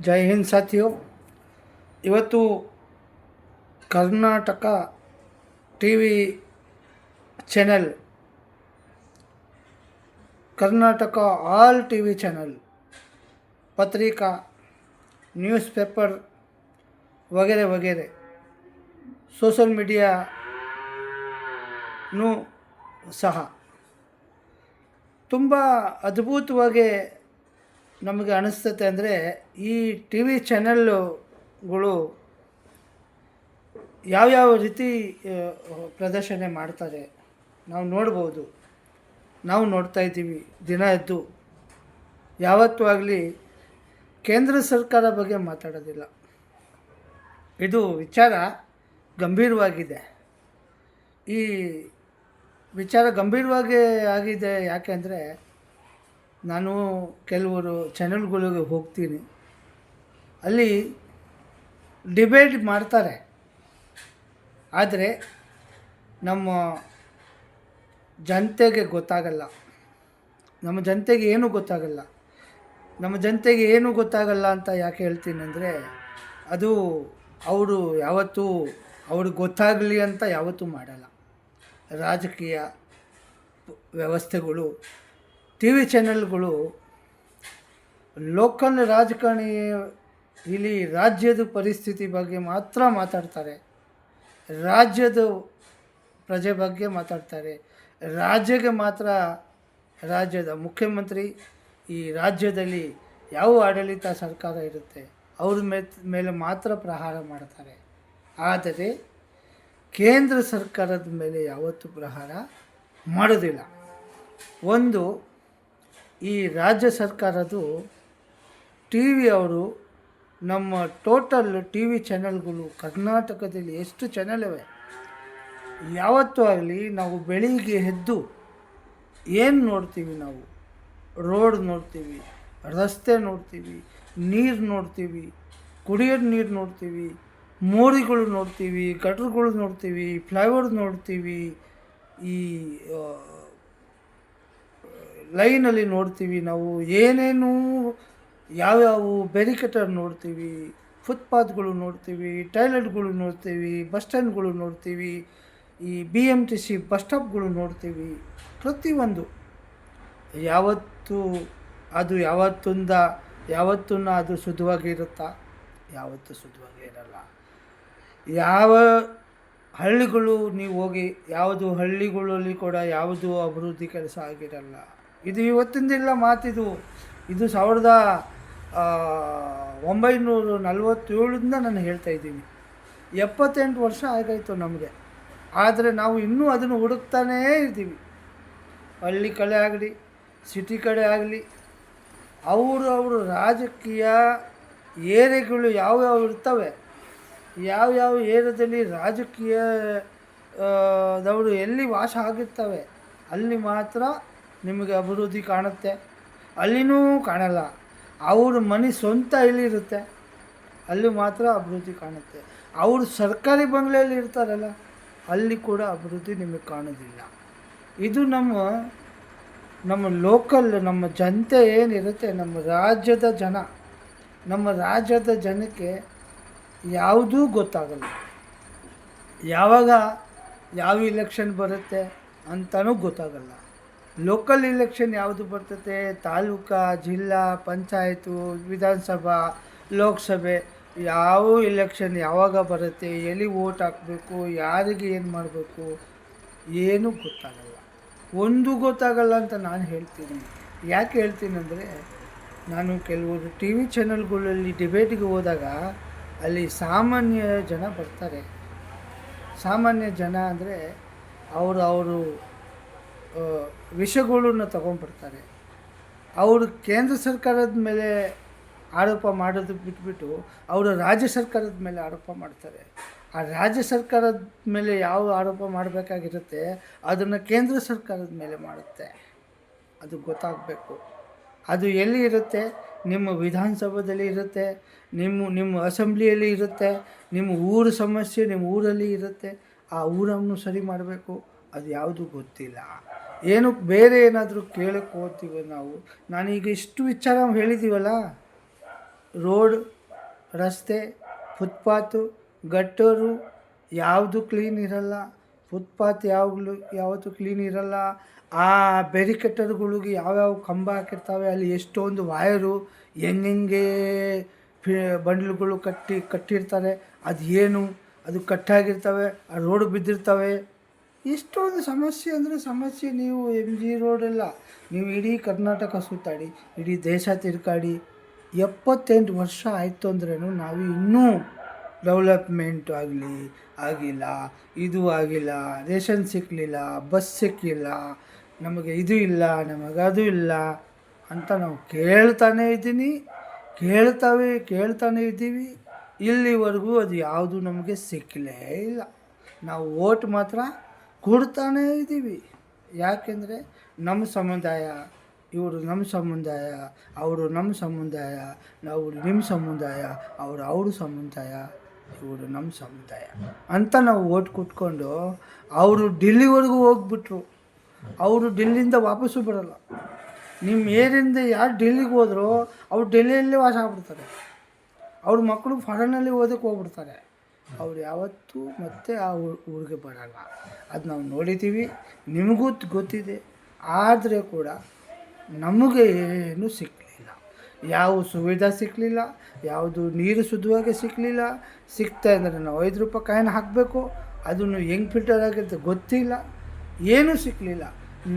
ಜೈ ಹಿಂದ್ ಸಾಥಿಯೋ. ಇವತ್ತು Karnataka T V channel, Karnataka all T V channel, ಪತ್ರಿಕಾ, ನ್ಯೂಸ್ ಪೇಪರ್ ವಗैरह वगैरह ಸೋಷಲ್ ಮೀಡಿಯಾನೂ ಸಹ ತುಂಬ ಅದ್ಭುತವಾಗಿ ನಮಗೆ ಅನಿಸ್ತತೆ. ಅಂದರೆ ಈ ಟಿ ವಿ ಚಾನೆಲ್ಗಳು ಯಾವ್ಯಾವ ರೀತಿ ಪ್ರದರ್ಶನ ಮಾಡ್ತಾರೆ ನಾವು ನೋಡ್ಬೋದು. ನಾವು ನೋಡ್ತಾ ಇದ್ದೀವಿ ದಿನ ಎದ್ದು. ಯಾವತ್ತೂ ಆಗಲಿ ಕೇಂದ್ರ ಸರ್ಕಾರ ಬಗ್ಗೆ ಮಾತಾಡೋದಿಲ್ಲ. ಇದು ವಿಚಾರ ಗಂಭೀರವಾಗಿದೆ. ಈ ವಿಚಾರ ಗಂಭೀರವಾಗಿ ಆಗಿದೆ. ಯಾಕೆಂದರೆ ನಾನು ಕೆಲವರು ಚಾನೆಲ್ಗಳಿಗೆ ಹೋಗ್ತೀನಿ, ಅಲ್ಲಿ ಡಿಬೇಟ್ ಮಾಡ್ತಾರೆ. ಆದರೆ ನಮ್ಮ ಜನತೆಗೆ ಗೊತ್ತಾಗಲ್ಲ. ನಮ್ಮ ಜನತೆಗೆ ಏನೂ ಗೊತ್ತಾಗಲ್ಲ. ನಮ್ಮ ಜನತೆಗೆ ಏನೂ ಗೊತ್ತಾಗಲ್ಲ ಅಂತ ಯಾಕೆ ಹೇಳ್ತೀನಿ ಅಂದರೆ, ಅದು ಅವರು ಯಾವತ್ತೂ ಅವ್ರಿಗೆ ಗೊತ್ತಾಗಲಿ ಅಂತ ಯಾವತ್ತೂ ಮಾಡಲ್ಲ. ರಾಜಕೀಯ ವ್ಯವಸ್ಥೆಗಳು, ಟಿ ವಿ ಚಾನೆಲ್ಗಳು ಲೋಕಲ್ ರಾಜಕಾರಣಿ ಇಲ್ಲಿ ರಾಜ್ಯದ ಪರಿಸ್ಥಿತಿ ಬಗ್ಗೆ ಮಾತ್ರ ಮಾತಾಡ್ತಾರೆ. ರಾಜ್ಯದ ಪ್ರಜೆ ಬಗ್ಗೆ ಮಾತಾಡ್ತಾರೆ. ರಾಜ್ಯಕ್ಕೆ ಮಾತ್ರ, ರಾಜ್ಯದ ಮುಖ್ಯಮಂತ್ರಿ, ಈ ರಾಜ್ಯದಲ್ಲಿ ಯಾವ ಆಡಳಿತ ಸರ್ಕಾರ ಇರುತ್ತೆ ಅವ್ರ ಮೇಲೆ ಮಾತ್ರ ಪ್ರಹಾರ ಮಾಡ್ತಾರೆ. ಆದರೆ ಕೇಂದ್ರ ಸರ್ಕಾರದ ಮೇಲೆ ಯಾವತ್ತೂ ಪ್ರಹಾರ ಮಾಡೋದಿಲ್ಲ. ಒಂದು, ಈ ರಾಜ್ಯ ಸರ್ಕಾರದ್ದು ಟಿ ವಿ ಅವರು ನಮ್ಮ ಟೋಟಲ್ ಟಿ ವಿ ಚಾನೆಲ್ಗಳು ಕರ್ನಾಟಕದಲ್ಲಿ ಎಷ್ಟು ಚಾನೆಲ್ ಇವೆ, ಯಾವತ್ತೂ ಆಗಲಿ ನಾವು ಬೆಳಿಗ್ಗೆ ಎದ್ದು ಏನು ನೋಡ್ತೀವಿ, ನಾವು ರೋಡ್ ನೋಡ್ತೀವಿ, ರಸ್ತೆ ನೋಡ್ತೀವಿ, ನೀರು ನೋಡ್ತೀವಿ, ಕುಡಿಯೋ ನೀರು ನೋಡ್ತೀವಿ, ಮೋರಿಗಳು ನೋಡ್ತೀವಿ, ಗಟ್ರುಗಳು ನೋಡ್ತೀವಿ, ಫ್ಲೈಓವರ್ ನೋಡ್ತೀವಿ, ಈ ಲೈನಲ್ಲಿ ನೋಡ್ತೀವಿ, ನಾವು ಏನೇನು ಯಾವ್ಯಾವ ಬ್ಯಾರಿಕೇಟರ್ ನೋಡ್ತೀವಿ, ಫುಟ್ಪಾತ್ಗಳು ನೋಡ್ತೀವಿ, ಟಾಯ್ಲೆಟ್ಗಳು ನೋಡ್ತೀವಿ, ಬಸ್ ಸ್ಟ್ಯಾಂಡ್ಗಳು ನೋಡ್ತೀವಿ, ಈ BMTC ಬಸ್ ಸ್ಟಾಪ್ಗಳು ನೋಡ್ತೀವಿ. ಪ್ರತಿಯೊಂದು ಯಾವತ್ತೂ ಅದು ಯಾವತ್ತೂ ಅದು ಶುದ್ಧವಾಗಿರುತ್ತಾ? ಯಾವತ್ತೂ ಶುದ್ಧವಾಗಿ ಇರಲ್ಲ. ಯಾವ ಹಳ್ಳಿಗಳು ನೀವು ಹೋಗಿ, ಯಾವುದು ಹಳ್ಳಿಗಳಲ್ಲಿ ಕೂಡ ಯಾವುದು ಅಭಿವೃದ್ಧಿ ಕೆಲಸ ಆಗಿರಲ್ಲ. ಇದು ಇವತ್ತಿಂದಿಲ್ಲ ಮಾತಿದು. ಇದು 1947 ನಾನು ಹೇಳ್ತಾ ಇದ್ದೀನಿ. 78 ವರ್ಷ ಆಗಾಯಿತು ನಮಗೆ. ಆದರೆ ನಾವು ಇನ್ನೂ ಅದನ್ನು ಹುಡುಕ್ತಾನೇ ಇದ್ದೀವಿ. ಹಳ್ಳಿ ಕಡೆ ಆಗಲಿ, ಸಿಟಿ ಕಡೆ ಆಗಲಿ, ಅವರು ರಾಜಕೀಯ ಏರಿಯಾಗಳು ಯಾವ್ಯಾವ ಇರ್ತವೆ, ಯಾವ್ಯಾವ ಏರಿಯಾದಲ್ಲಿ ರಾಜಕೀಯದವರು ಎಲ್ಲಿ ವಾಸ ಆಗಿರ್ತವೆ ಅಲ್ಲಿ ಮಾತ್ರ ನಿಮಗೆ ಅಭಿವೃದ್ಧಿ ಕಾಣುತ್ತೆ. ಅಲ್ಲಿನೂ ಕಾಣಲ್ಲ. ಅವ್ರ ಮನೆ ಸ್ವಂತ ಎಲ್ಲಿರುತ್ತೆ ಅಲ್ಲಿ ಮಾತ್ರ ಅಭಿವೃದ್ಧಿ ಕಾಣುತ್ತೆ. ಅವರು ಸರ್ಕಾರಿ ಬಂಗ್ಲೆಯಲ್ಲಿ ಇರ್ತಾರಲ್ಲ ಅಲ್ಲಿ ಕೂಡ ಅಭಿವೃದ್ಧಿ ನಿಮಗೆ ಕಾಣೋದಿಲ್ಲ. ಇದು ನಮ್ಮ ಲೋಕಲ್, ನಮ್ಮ ಜನತೆ ಏನಿರುತ್ತೆ, ನಮ್ಮ ರಾಜ್ಯದ ಜನಕ್ಕೆ ಯಾವುದೂ ಗೊತ್ತಾಗಲ್ಲ. ಯಾವಾಗ ಯಾವ ಇಲೆಕ್ಷನ್ ಬರುತ್ತೆ ಅಂತಲೂ ಗೊತ್ತಾಗಲ್ಲ. ಲೋಕಲ್ ಇಲೆಕ್ಷನ್ ಯಾವುದು ಬರ್ತದೆ, ತಾಲೂಕಾ, ಜಿಲ್ಲಾ ಪಂಚಾಯತು, ವಿಧಾನಸಭಾ, ಲೋಕಸಭೆ, ಯಾವ ಇಲೆಕ್ಷನ್ ಯಾವಾಗ ಬರುತ್ತೆ, ಎಲ್ಲಿ ವೋಟ್ ಹಾಕಬೇಕು, ಯಾರಿಗೆ ಏನು ಮಾಡಬೇಕು, ಏನೂ ಗೊತ್ತಾಗಲ್ಲ. ಒಂದು ಗೊತ್ತಾಗಲ್ಲ ಅಂತ ನಾನು ಹೇಳ್ತೀನಿ. ಯಾಕೆ ಹೇಳ್ತೀನಿ ಅಂದರೆ, ನಾನು ಕೆಲವರು ಟಿ ವಿ ಚಾನೆಲ್ಗಳಲ್ಲಿ ಡಿಬೇಟಿಗೆ ಹೋದಾಗ ಅಲ್ಲಿ ಸಾಮಾನ್ಯ ಜನ ಬರ್ತಾರೆ. ಸಾಮಾನ್ಯ ಜನ ಅಂದರೆ ಅವರು ವಿಷಯಗಳನ್ನು ತಗೊಂಡ್ಬರ್ತಾರೆ. ಅವರು ಕೇಂದ್ರ ಸರ್ಕಾರದ ಮೇಲೆ ಆರೋಪ ಮಾಡೋದು ಬಿಟ್ಬಿಟ್ಟು ಅವರು ರಾಜ್ಯ ಸರ್ಕಾರದ ಮೇಲೆ ಆರೋಪ ಮಾಡ್ತಾರೆ. ಆ ರಾಜ್ಯ ಸರ್ಕಾರದ ಮೇಲೆ ಯಾವ ಆರೋಪ ಮಾಡಬೇಕಾಗಿರುತ್ತೆ ಅದನ್ನು ಕೇಂದ್ರ ಸರ್ಕಾರದ ಮೇಲೆ ಮಾಡುತ್ತೆ. ಅದು ಗೊತ್ತಾಗಬೇಕು. ಅದು ಎಲ್ಲಿ ಇರುತ್ತೆ? ನಿಮ್ಮ ವಿಧಾನಸಭೆಯಲ್ಲಿ ಇರುತ್ತೆ, ನಿಮ್ಮ ಅಸೆಂಬ್ಲಿಯಲ್ಲಿ ಇರುತ್ತೆ, ನಿಮ್ಮ ಊರ ಸಮಸ್ಯೆ ನಿಮ್ಮ ಊರಲ್ಲಿ ಇರುತ್ತೆ. ಆ ಊರನ್ನು ಸರಿ ಮಾಡಬೇಕು. ಅದು ಯಾವುದು ಗೊತ್ತಿಲ್ಲ. ಏನು ಬೇರೆ ಏನಾದರೂ ಕೇಳಕ್ಕೆ ಹೋಗ್ತೀವಿ ನಾವು. ನಾನೀಗ ಇಷ್ಟು ವಿಚಾರ ಹೇಳಿದ್ದೀವಲ್ಲ, ರೋಡ್, ರಸ್ತೆ, ಫುಟ್ಪಾತು, ಗಟ್ಟರು ಯಾವುದು ಕ್ಲೀನ್ ಇರಲ್ಲ. ಫುಟ್ಪಾತ್ ಯಾವತ್ತೂ ಕ್ಲೀನ್ ಇರಲ್ಲ. ಆ ಬ್ಯಾರಿಕೇಟರ್ಗಳಿಗೆ ಯಾವ್ಯಾವ ಕಂಬ ಹಾಕಿರ್ತಾವೆ, ಅಲ್ಲಿ ಎಷ್ಟೊಂದು ವಯರು ಹೆಂಗೆ ಬಂಡ್ಲುಗಳು ಕಟ್ಟಿರ್ತಾರೆ. ಅದು ಏನು, ಅದು ಕಟ್ಟಾಗಿರ್ತವೆ, ಆ ರೋಡ್ ಬಿದ್ದಿರ್ತವೆ. ಇಷ್ಟೊಂದು ಸಮಸ್ಯೆ ಅಂದರೆ ಸಮಸ್ಯೆ. ನೀವು MG ರೋಡೆಲ್ಲ ನೀವು ಇಡೀ ಕರ್ನಾಟಕ ಸುತ್ತಾಡಿ, ಇಡೀ ದೇಶ ತಿರ್ಗಾಡಿ, 78 ವರ್ಷ ಆಯಿತು ಅಂದ್ರೂ ನಾವು ಇನ್ನೂ ಡೆವಲಪ್ಮೆಂಟ್ ಆಗಿಲ್ಲ, ಇದು ಆಗಿಲ್ಲ, ರೇಷನ್ ಸಿಕ್ಕಲಿಲ್ಲ, ಬಸ್ ಸಿಕ್ಕಿಲ್ಲ, ನಮಗೆ ಇದು ಇಲ್ಲ, ನಮಗೆ ಅದು ಇಲ್ಲ ಅಂತ ನಾವು ಕೇಳ್ತಾನೇ ಇದ್ದೀವಿ. ಇಲ್ಲಿವರೆಗೂ ಅದು ಯಾವುದು ನಮಗೆ ಸಿಕ್ಕಲೇ ಇಲ್ಲ. ನಾವು ಓಟ್ ಮಾತ್ರ ಕೊಡ್ತಾನೇ ಇದ್ದೀವಿ. ಯಾಕೆಂದರೆ ನಮ್ಮ ಸಮುದಾಯ, ಇವರು ನಮ್ಮ ಸಮುದಾಯ, ಅವರು ನಮ್ಮ ಸಮುದಾಯ, ನಾವು ನಿಮ್ಮ ಸಮುದಾಯ, ಅವ್ರ ಸಮುದಾಯ, ಇವರು ನಮ್ಮ ಸಮುದಾಯ ಅಂತ ನಾವು ಓಟ್ ಕೊಟ್ಕೊಂಡು ಅವರು ಡೆಲ್ಲಿವರೆಗೂ ಹೋಗ್ಬಿಟ್ರು. ಅವರು ಡೆಲ್ಲಿಯಿಂದ ವಾಪಸ್ಸು ಬರೋಲ್ಲ. ನಿಮ್ಮ ಏರಿಂದ ಯಾರು ಡೆಲ್ಲಿಗೆ ಹೋದ್ರೋ ಅವ್ರು ಡೆಲ್ಲಿಯಲ್ಲೇ ವಾಸ ಆಗ್ಬಿಡ್ತಾರೆ. ಅವ್ರ ಮಕ್ಕಳು ಫಾರಿನಲ್ಲಿ ಓದಕ್ಕೆ ಹೋಗ್ಬಿಡ್ತಾರೆ. ಅವ್ರು ಯಾವತ್ತೂ ಮತ್ತೆ ಆ ಊರಿಗೆ ಬರೋಲ್ಲ. ಅದು ನಾವು ನೋಡಿದ್ದೀವಿ, ನಿಮಗೂ ಗೊತ್ತಿದೆ. ಆದರೆ ಕೂಡ ನಮಗೆ ಏನೂ ಸಿಕ್ಕಲಿಲ್ಲ. ಯಾವ ಸುವಿಧಾ ಸಿಕ್ಕಲಿಲ್ಲ, ಯಾವುದು ನೀರು ಶುದ್ಧವಾಗಿ ಸಿಕ್ಕಲಿಲ್ಲ. ಸಿಗ್ತಾ ಅಂದರೆ ನಾವು 5 ರೂಪಾಯಿ ಕಾಯಿನ ಹಾಕಬೇಕು, ಅದನ್ನು ಹೆಂಗೆ ಫಿಲ್ಟರ್ ಆಗಿರುತ್ತೆ ಗೊತ್ತಿಲ್ಲ. ಏನೂ ಸಿಕ್ಕಲಿಲ್ಲ.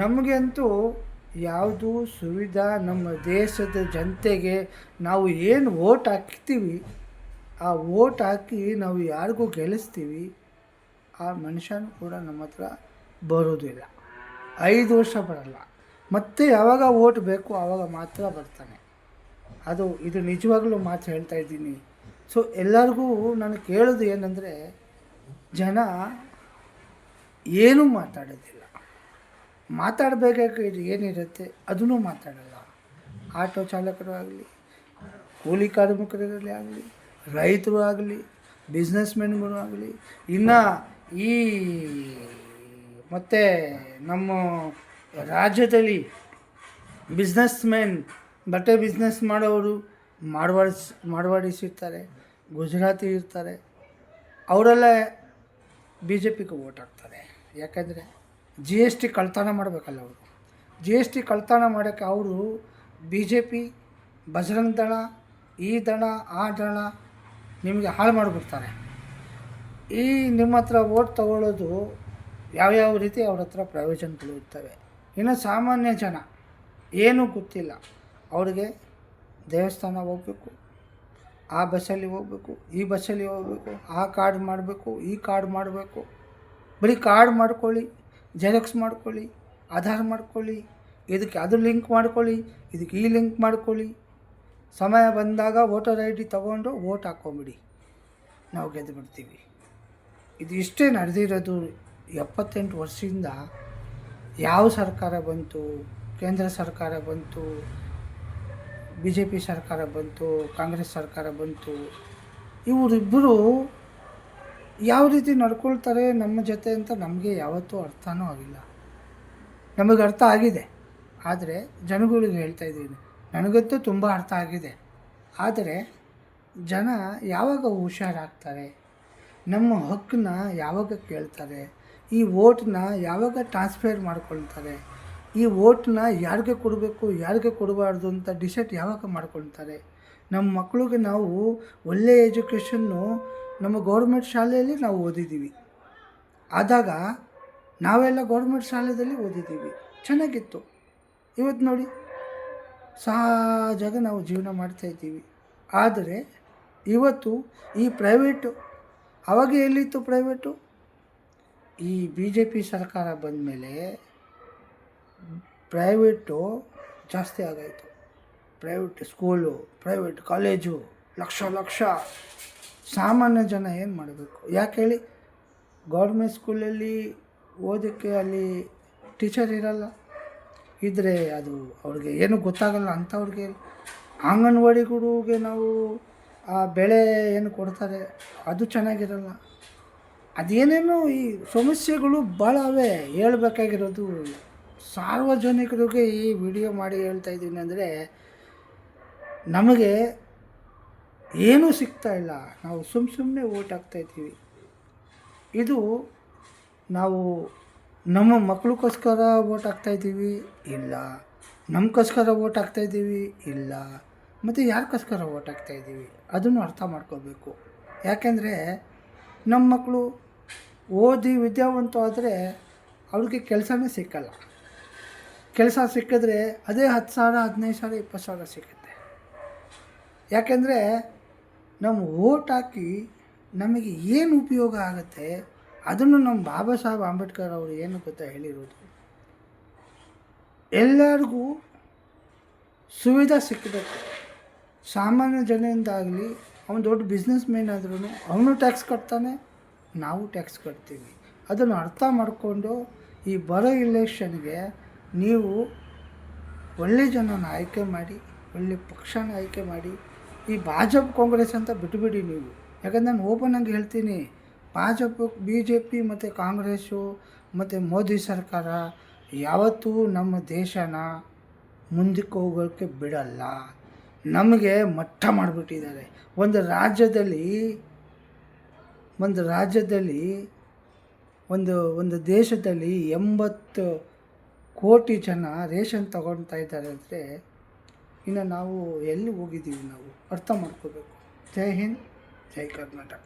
ನಮಗೆ ಅಂತೂ ಯಾವುದು ಸುವಿಧಾ, ನಮ್ಮ ದೇಶದ ಜನತೆಗೆ ನಾವು ಏನು ಓಟ್ ಹಾಕ್ತೀವಿ, ಆ ಓಟ್ ಹಾಕಿ ನಾವು ಯಾರಿಗೂ ಗೆಲ್ಲಿಸ್ತೀವಿ, ಆ ಮನುಷ್ಯನೂ ಕೂಡ ನಮ್ಮ ಹತ್ರ ಬರೋದಿಲ್ಲ. 5 ವರ್ಷ ಬರಲ್ಲ. ಮತ್ತೆ ಯಾವಾಗ ಓಟ್ ಬೇಕು ಆವಾಗ ಮಾತ್ರ ಬರ್ತಾನೆ. ಇದು ನಿಜವಾಗ್ಲೂ ಮಾತು ಹೇಳ್ತಾ ಇದ್ದೀನಿ. ಸೊ ಎಲ್ಲರಿಗೂ ನಾನು ಕೇಳೋದು ಏನಂದರೆ, ಜನ ಏನೂ ಮಾತಾಡೋದಿಲ್ಲ. ಮಾತಾಡಬೇಕಾಗಿ ಏನಿರುತ್ತೆ ಅದನ್ನೂ ಮಾತಾಡಲ್ಲ. ಆಟೋ ಚಾಲಕರು ಆಗಲಿ, ಕೂಲಿ ಕಾರ್ಮಿಕರಲ್ಲಿ ಆಗಲಿ, ರೈತರು ಆಗಲಿ, ಬಿಸ್ನೆಸ್ಮೆನ್ಗಳು ಆಗಲಿ, ಇನ್ನು ಮತ್ತು ನಮ್ಮ ರಾಜ್ಯದಲ್ಲಿ ಬಟ್ಟೆ ಬಿಸ್ನೆಸ್ ಮಾಡೋರು ಮಾರ್ವಾಡಿಸ್ ಇರ್ತಾರೆ, ಗುಜರಾತಿ ಇರ್ತಾರೆ. ಅವರೆಲ್ಲ BJPಗೆ ವೋಟ್ ಹಾಕ್ತಾರೆ. ಯಾಕಂದರೆ GST ಕಳ್ತನ ಮಾಡಬೇಕಲ್ಲ ಅವರು. GST ಕಳ್ತನ ಮಾಡೋಕ್ಕೆ ಅವರು BJP, ಬಜರಂಗ ದಳ, ಈ ದಳ, ಆ ದಳ ನಿಮಗೆ ಹಾಳು ಮಾಡಿಬಿಡ್ತಾರೆ. ನಿಮ್ಮ ಹತ್ರ ವೋಟ್ ತಗೊಳ್ಳೋದು ಯಾವ್ಯಾವ ರೀತಿ ಅವ್ರ ಹತ್ರ ಪ್ರಯೋಜನಗಳು ಇರ್ತವೆ. ಇನ್ನು ಸಾಮಾನ್ಯ ಜನ ಏನೂ ಗೊತ್ತಿಲ್ಲ. ಅವ್ರಿಗೆ ದೇವಸ್ಥಾನ ಹೋಗಬೇಕು, ಆ ಬಸ್ಸಲ್ಲಿ ಹೋಗಬೇಕು, ಈ ಬಸ್ಸಲ್ಲಿ ಹೋಗಬೇಕು, ಆ ಕಾರ್ಡ್ ಮಾಡಬೇಕು, ಈ ಕಾರ್ಡ್ ಮಾಡಬೇಕು. ಬರೀ ಕಾರ್ಡ್ ಮಾಡ್ಕೊಳ್ಳಿ, ಜೆರಾಕ್ಸ್ ಮಾಡ್ಕೊಳ್ಳಿ, ಆಧಾರ್ ಮಾಡ್ಕೊಳ್ಳಿ, ಇದಕ್ಕೆ ಅದು ಲಿಂಕ್ ಮಾಡ್ಕೊಳ್ಳಿ, ಇದಕ್ಕೆ ಈ ಲಿಂಕ್ ಮಾಡ್ಕೊಳ್ಳಿ. ಸಮಯ ಬಂದಾಗ ವೋಟರ್ ID ತೊಗೊಂಡು ವೋಟ್ ಹಾಕ್ಕೊಂಬಿಡಿ, ನಾವು ಗೆದ್ದು ಬಿಡ್ತೀವಿ. ಇದು ಇಷ್ಟೇ ನಡೆದಿರೋದು. 78 ವರ್ಷದಿಂದ ಯಾವ ಸರ್ಕಾರ ಬಂತು, ಕೇಂದ್ರ ಸರ್ಕಾರ ಬಂತು, BJP ಸರ್ಕಾರ ಬಂತು, ಕಾಂಗ್ರೆಸ್ ಸರ್ಕಾರ ಬಂತು, ಇವರಿಬ್ಬರು ಯಾವ ರೀತಿ ನಡ್ಕೊಳ್ತಾರೆ ನಮ್ಮ ಜೊತೆ ಅಂತ ನಮಗೆ ಯಾವತ್ತೂ ಅರ್ಥನೂ ಆಗಿಲ್ಲ. ನಮಗೆ ಅರ್ಥ ಆಗಿದೆ, ಆದರೆ ಜನಗಳಿಗೆ ಹೇಳ್ತಾ ಇದ್ದೀನಿ, ನನಗಂತೂ ತುಂಬ ಅರ್ಥ ಆಗಿದೆ. ಆದರೆ ಜನ ಯಾವಾಗ ಹುಷಾರಾಗ್ತಾರೆ, ನಮ್ಮ ಹಕ್ಕನ್ನ ಯಾವಾಗ ಕೇಳ್ತಾರೆ, ಈ ವೋಟನ್ನ ಯಾವಾಗ ಟ್ರಾನ್ಸ್ಫರ್ ಮಾಡ್ಕೊಳ್ತಾರೆ, ಈ ವೋಟನ್ನ ಯಾರಿಗೆ ಕೊಡಬೇಕು ಯಾರಿಗೆ ಕೊಡಬಾರ್ದು ಅಂತ ಡಿಸೈಡ್ ಯಾವಾಗ ಮಾಡ್ಕೊಳ್ತಾರೆ. ನಮ್ಮ ಮಕ್ಕಳಿಗೆ ನಾವು ಒಳ್ಳೆಯ ಎಜುಕೇಷನ್ನು ನಮ್ಮ ಗೌರ್ಮೆಂಟ್ ಶಾಲೆಯಲ್ಲಿ ನಾವು ಓದಿದ್ದೀವಿ. ಆದಾಗ ನಾವೆಲ್ಲ ಗೌರ್ಮೆಂಟ್ ಶಾಲೆಯಲ್ಲಿ ಓದಿದ್ದೀವಿ, ಚೆನ್ನಾಗಿತ್ತು. ಇವತ್ತು ನೋಡಿ ಸಹಜವಾಗಿ ನಾವು ಜೀವನ ಮಾಡ್ತಾಯಿದ್ದೀವಿ. ಆದರೆ ಇವತ್ತು ಈ ಪ್ರೈವೇಟು, ಆವಾಗ ಎಲ್ಲಿತ್ತು ಪ್ರೈವೇಟು? ಈ BJP ಸರ್ಕಾರ ಬಂದ ಮೇಲೆ ಪ್ರೈವೇಟು ಜಾಸ್ತಿ ಆಗಾಯಿತು. ಪ್ರೈವೇಟ್ ಸ್ಕೂಲು, ಪ್ರೈವೇಟ್ ಕಾಲೇಜು, ಲಕ್ಷ ಸಾಮಾನ್ಯ ಜನ ಏನು ಮಾಡಬೇಕು? ಯಾಕೆ ಹೇಳಿ? ಗೌರ್ಮೆಂಟ್ ಸ್ಕೂಲಲ್ಲಿ ಓದೋಕ್ಕೆ ಅಲ್ಲಿ ಟೀಚರ್ ಇರಲ್ಲ, ಇದ್ದರೆ ಅದು ಅವ್ರಿಗೆ ಏನೂ ಗೊತ್ತಾಗಲ್ಲ ಅಂಥವ್ರಿಗೆ. ಅಂಗನವಾಡಿಗಳಿಗೆ ನಾವು ಆ ಬೆಳೆ ಏನು ಕೊಡ್ತಾರೆ ಅದು ಚೆನ್ನಾಗಿರಲ್ಲ. ಅದೇನೇನೋ ಈ ಸಮಸ್ಯೆಗಳು ಭಾಳ ಅವೆ. ಹೇಳ್ಬೇಕಾಗಿರೋದು ಸಾರ್ವಜನಿಕರಿಗೆ ಈ ವಿಡಿಯೋ ಮಾಡಿ ಹೇಳ್ತಾಯಿದ್ದೀನಿ ಅಂದರೆ, ನಮಗೆ ಏನೂ ಸಿಗ್ತಾ ಇಲ್ಲ. ನಾವು ಸುಮ್ಮನೆ ಓಟ್ ಹಾಕ್ತಾಯಿದ್ದೀವಿ. ಇದು ನಾವು ನಮ್ಮ ಮಕ್ಕಳಿಗೋಸ್ಕರ ಓಟ್ ಹಾಕ್ತಾಯಿದ್ದೀವಿ ಇಲ್ಲ, ನಮಗೋಸ್ಕರ ಓಟ್ ಹಾಕ್ತಾಯಿದ್ದೀವಿ ಇಲ್ಲ, ಮತ್ತು ಯಾರಿಗೋಸ್ಕರ ಓಟ್ ಹಾಕ್ತಾಯಿದ್ದೀವಿ ಅದನ್ನು ಅರ್ಥ ಮಾಡ್ಕೋಬೇಕು. ಯಾಕೆಂದರೆ ನಮ್ಮ ಮಕ್ಕಳು ಓದಿ ವಿದ್ಯಾವಂತ ಆದರೆ ಅವ್ರಿಗೆ ಕೆಲಸನೇ ಸಿಕ್ಕಲ್ಲ. ಕೆಲಸ ಸಿಕ್ಕಿದ್ರೆ ಅದೇ 10,000 15,000 20,000 ಸಿಗುತ್ತೆ. ಯಾಕೆಂದರೆ ನಾವು ಓಟ್ ಹಾಕಿ ನಮಗೆ ಏನು ಉಪಯೋಗ ಆಗುತ್ತೆ ಅದನ್ನು ನಮ್ಮ ಬಾಬಾ ಸಾಹೇಬ್ ಅಂಬೇಡ್ಕರ್ ಅವರು ಏನು ಗೊತ್ತಾ ಹೇಳಿರೋದು, ಎಲ್ಲರಿಗೂ ಸುವಿಧಾ ಸಿಕ್ಕಬೇಕು. ಸಾಮಾನ್ಯ ಜನರಿಂದಾಗಲಿ, ಅವನು ದೊಡ್ಡ ಬಿಸ್ನೆಸ್ ಮ್ಯಾನ್ ಆದ್ರೂ ಅವನು ಟ್ಯಾಕ್ಸ್ ಕಟ್ತಾನೆ, ನಾವು ಟ್ಯಾಕ್ಸ್ ಕಟ್ತೀವಿ. ಅದನ್ನು ಅರ್ಥ ಮಾಡಿಕೊಂಡು ಈ ಬರೋ ಇಲೆಕ್ಷನ್ಗೆ ನೀವು ಒಳ್ಳೆ ಜನನ ಆಯ್ಕೆ ಮಾಡಿ, ಒಳ್ಳೆ ಪಕ್ಷನ ಆಯ್ಕೆ ಮಾಡಿ. ಈ ಭಾಜಪ ಕಾಂಗ್ರೆಸ್ ಅಂತ ಬಿಟ್ಟುಬಿಡಿ ನೀವು. ಯಾಕಂದ್ರೆ ನಾನು ಓಪನ್ ಆಗಿ ಹೇಳ್ತೀನಿ, ಬಿ ಜೆ ಪಿ ಮತ್ತು ಕಾಂಗ್ರೆಸ್ಸು ಮತ್ತು ಮೋದಿ ಸರ್ಕಾರ ಯಾವತ್ತೂ ನಮ್ಮ ದೇಶನ ಮುಂದಕ್ಕೆ ಹೋಗೋಕ್ಕೆ ಬಿಡಲ್ಲ. ನಮಗೆ ಮಟ್ಟ ಮಾಡಿಬಿಟ್ಟಿದ್ದಾರೆ. ಒಂದು ದೇಶದಲ್ಲಿ 80 ಕೋಟಿ ಜನ ರೇಷನ್ ತಗೊಳ್ತಾ ಇದ್ದಾರೆ ಅಂದರೆ ಇನ್ನು ನಾವು ಎಲ್ಲಿ ಹೋಗಿದ್ದೀವಿ ನಾವು ಅರ್ಥ ಮಾಡ್ಕೋಬೇಕು. ಜೈ ಹಿಂದ್, ಜೈ ಕರ್ನಾಟಕ.